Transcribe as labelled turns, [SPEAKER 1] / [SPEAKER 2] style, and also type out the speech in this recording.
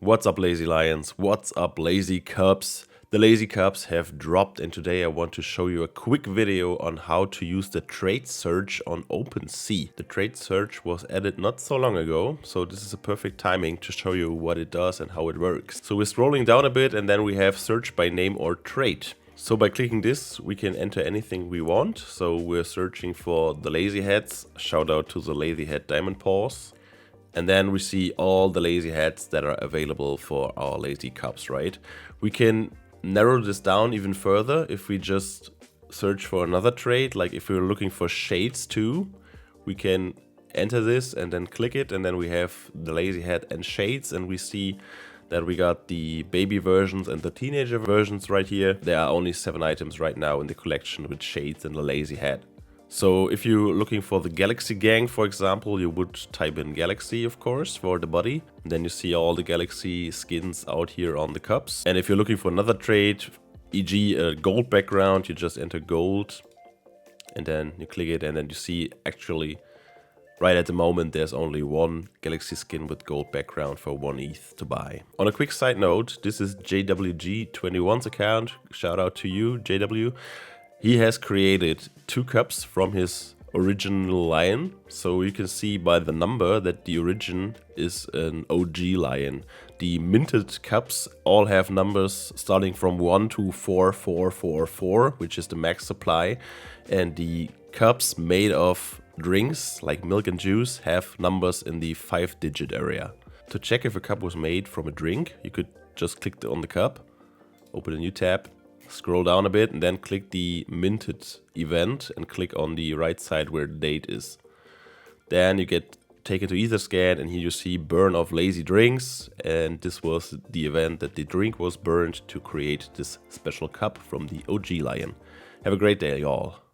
[SPEAKER 1] What's up, lazy lions? What's up, lazy cubs? The lazy cubs have dropped, and today I want to show you a quick video on how to use the trade search on OpenSea. The trade search was added not so long ago, so this is a perfect timing to show you what it does and how it works. So we're scrolling down a bit and then we have search by name or trade. So by clicking this, we can enter anything we want. So we're searching for the lazy heads. Shout out to the lazy head diamond paws. And then we see all the lazy heads that are available for our lazy cubs, right? We can narrow this down even further if we just search for another trade. Like if we're looking for shades too, we can enter this and then click it, and then we have the lazy head and shades, and we see that we got the baby versions and the teenager versions right here. There are only 7 items right now in the collection with shades and the lazy head. So if you're looking for the Galaxy gang, for example, you would type in Galaxy, of course, for the body. And then you see all the Galaxy skins out here on the cups. And if you're looking for another trade, e.g. a gold background, you just enter gold and then you click it, and then you see actually right at the moment there's only one Galaxy skin with gold background for 1 ETH to buy. On a quick side note, this is JWG21's account. Shout out to you, JW. He has created 2 cups from his original lion. So you can see by the number that the origin is an OG lion. The minted cups all have numbers starting from 1 to 4444, which is the max supply. And the cups made of drinks like milk and juice have numbers in the 5-digit area. To check if a cup was made from a drink, you could just click on the cup, open a new tab, scroll down a bit, and then click the minted event and click on the right side where the date is. Then you get taken to Etherscan, and here you see burn of lazy drinks, and this was the event that the drink was burned to create this special cup from the OG lion. Have a great day, y'all.